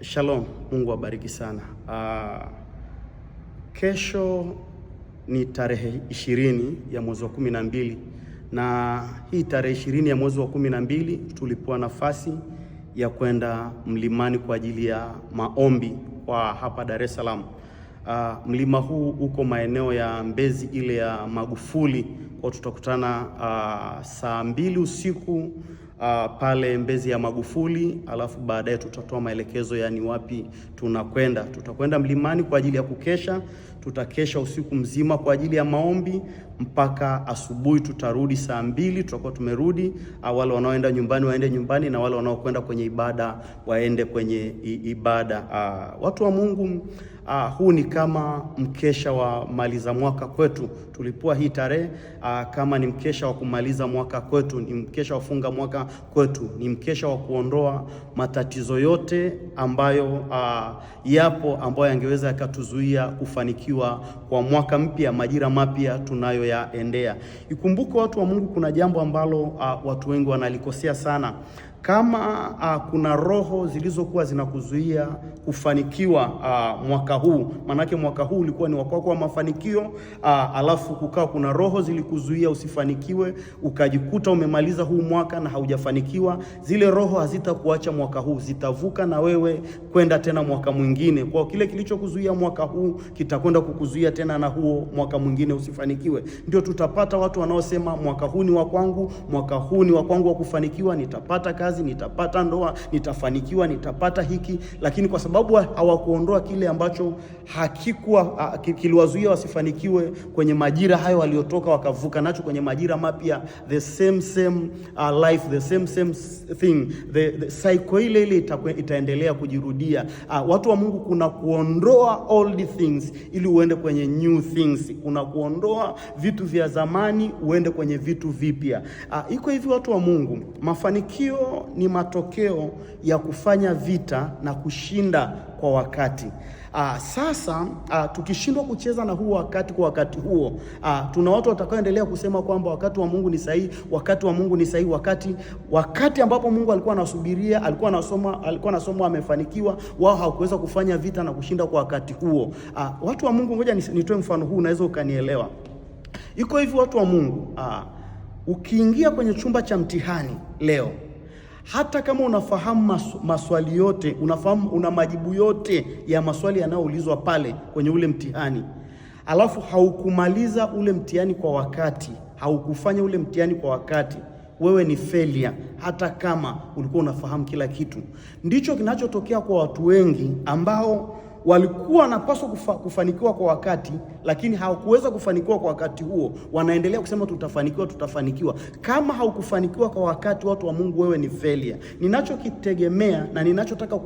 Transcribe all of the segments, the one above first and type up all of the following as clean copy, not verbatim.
Shalom, Mungu awabariki sana. Kesho ni tarehe 20 ya mwezi wa 12, na hii tarehe 20 ya mwezi wa 12 tulipewa nafasi ya kwenda mlimani kwa ajili ya maombi kwa hapa Dar es Salaam. Mlima huu uko maeneo ya Mbezi ile ya Magufuli, kwa tutakutana saa 2 usiku pale Mbezi ya Magufuli, alafu baadaye tutatoa maelekezo yani wapi tunakwenda. Tutakwenda mlimani kwa ajili ya kukesha, tutakesha usiku mzima kwa ajili ya maombi mpaka asubuhi. Tutarudi saa 2, tutakuwa tumerudi. Wale wanaoenda nyumbani waende nyumbani, na wale wanaokwenda kwenye ibada waende kwenye ibada. Watu wa Mungu, huu ni kama mkesha wa maliza mwaka kwetu. Tulipoa hii tarehe kama ni mkesha wa kumaliza mwaka kwetu, ni mkesha wa funga mwaka kwetu, ni mkesha wa kuondoa matatizo yote ambayo yapo ambayo yangeweza yakatuzuia kufanikiwa kwa mwaka mpya, majira mapya tunayoyaendea. Ikumbuke watu wa Mungu, kuna jambo ambalo watu wengi wanalikosea sana. Kama kuna roho zilizokuwa zinakuzuia kufanikiwa mwaka huu, manake mwaka huu ulikuwa ni wako wa mafanikio, alafu kukaa kuna roho zilikuzuia usifanikiwe, ukajikuta umemaliza huu mwaka na haujafanikiwa, zile roho hazitakuacha mwaka huu, zitavuka na wewe kwenda tena mwaka mwingine. Kwa kile kilichokuzuia mwaka huu kitakwenda kukuzuia tena na huo mwaka mwingine usifanikiwe. Ndio tutapata watu wanaosema mwaka huu ni wa kwangu, mwaka huu ni wa kwangu wa kufanikiwa, nitapata kazi, nitapata ndoa, nitafanikiwa, nitapata hiki, lakini kwa sababu hawakuondoa kile ambacho hakikuwa kiliwazuia wasifanikiwe kwenye majira hayo waliotoka, wakavuka nacho kwenye majira mapya, the same life, the same thing, the cycle ile itaendelea kujirudia. Watu wa Mungu, kuna kuondoa old things ili uende kwenye new things, kuna kuondoa vitu vya zamani uende kwenye vitu vipya. Iko hivi watu wa Mungu, mafanikio ni matokeo ya kufanya vita na kushinda kwa wakati. Sasa tukishindwa kucheza na huo wakati kwa wakati huo, tuna watu watakaoendelea kusema kwamba wakati wa Mungu ni sahihi, wakati wa Mungu ni sahihi, wakati ambapo Mungu alikuwa anasubiria, alikuwa anasoma amefanikiwa, wao hawakuweza kufanya vita na kushinda kwa wakati huo. Watu wa Mungu, ngoja nitoe mfano huu, unaweza ukanielewa. Iko hivi watu wa Mungu, ukiingia kwenye chumba cha mtihani leo, hata kama unafahamu maswali yote, unafahamu una majibu yote ya maswali yanayoulizwa pale kwenye ule mtihani, alafu haukumaliza ule mtihani kwa wakati, haukufanya ule mtihani kwa wakati, wewe ni failure, hata kama ulikuwa unafahamu kila kitu. Ndicho kinachotokea kwa watu wengi ambao walikuwa wanapaswa kufanikiwa kwa wakati, lakini hawakuweza kufanikiwa kwa wakati huo. Wanaendelea kusema tutafanikiwa. Kama haukufanikiwa kwa wakati, watu wa Mungu, wewe ni failure. Ninachokitegemea na ninachotaka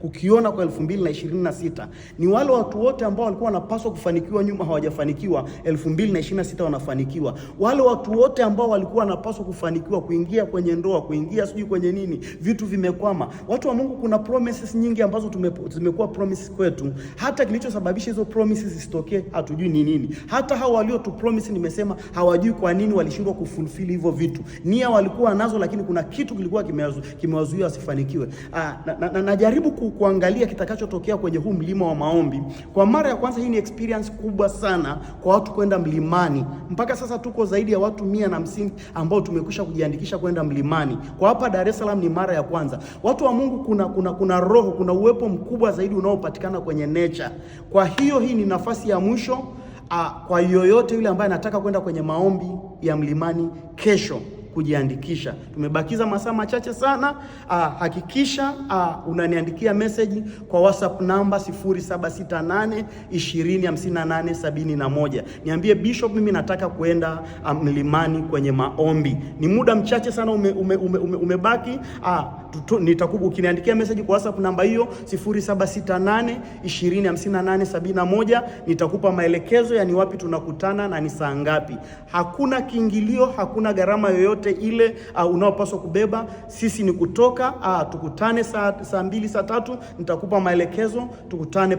kukiona kwa 2026 ni wale watu wote ambao walikuwa wanapaswa kufanikiwa nyuma hawajafanikiwa, 2026 wanafanikiwa. Wale watu wote ambao walikuwa wanapaswa kufanikiwa, kuingia kwenye ndoa, kuingia sijui kwenye nini, vitu vimekwama. Watu wa Mungu, kuna promises nyingi ambazo zimekuwa promises kwetu. Hata kilichosababisha hizo promises zisitokee hatujui ni nini. Hata hao walio tu promise, nimesema hawajui kwa nini walishindwa kufulfill hivyo vitu. Nia walikuwa nazo, lakini kuna kitu kilikuwa kimewazuia wasifanikiwe. Najaribu kuangalia kitakachotokea kwenye huu mlima wa maombi. Kwa mara ya kwanza, hii ni experience kubwa sana kwa watu kwenda mlimani. Mpaka sasa tuko zaidi ya watu 150 ambao tumekwisha kujiandikisha kwenda mlimani. Kwa hapa Dar es Salaam ni mara ya kwanza. Watu wa Mungu, kuna roho, kuna uwepo mkubwa zaidi unaopatikana kwenye nature. Kwa hiyo hii ni nafasi ya mwisho kwa yoyote yule ambaye anataka kwenda kwenye maombi ya mlimani kesho kujiandikisha. Tumebakiza masaa machache sana. Hakikisha unaniandikia message kwa WhatsApp namba 0768205871. Niambie, Bishop, mimi nataka kwenda mlimani kwenye maombi. Ni muda mchache sana umebaki. Nitakupa, ukiniandikia message kwa WhatsApp namba hiyo 0768205871, nitakupa maelekezo yani wapi tunakutana na ni saa ngapi. Hakuna kiingilio, hakuna gharama yoyote. yoyote ile unaopaswa kubeba. Sisi ni kutoka, tukutane saa 2 saa 3, nitakupa maelekezo. Tukutane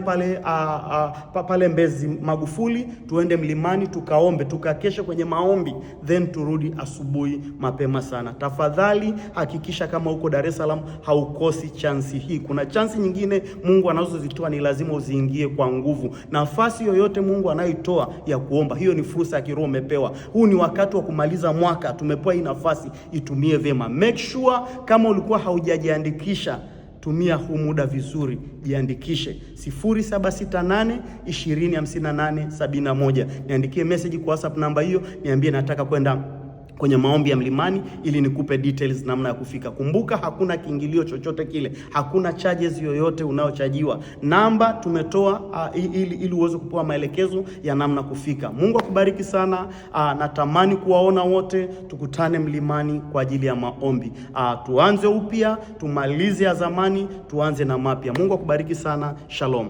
pale Mbezi Magufuli, tuende mlimani tukaombe, tukakesha kwenye maombi, then turudi asubuhi mapema sana. Tafadhali hakikisha kama uko Dar es Salaam haukosi chansi hii. Kuna chansi nyingine Mungu anazozitoa, ni lazima uziingie kwa nguvu. Nafasi yoyote Mungu anayoitoa ya kuomba, hiyo ni fursa ya kiroho umepewa. Huu ni wakati wa kumaliza mwaka, tumepewa hii nafasi, itumie vyema. Make sure kama ulikuwa haujajiandikisha, tumia huu muda vizuri, jiandikishe. 0768 2058 71. Niandikie message kwa WhatsApp namba hiyo, niambie nataka kwenda kwenye maombi ya mlimani, ili nikupe details namna ya kufika. Kumbuka hakuna kiingilio chochote kile, hakuna charges yoyote unayochajiwa. Namba tumetoa ili uweze kupewa maelekezo ya namna kufika. Mungu akubariki sana. Natamani kuwaona wote, tukutane mlimani kwa ajili ya maombi. Tuanze upya, tumalize ya zamani, tuanze na mapya. Mungu akubariki sana. Shalom.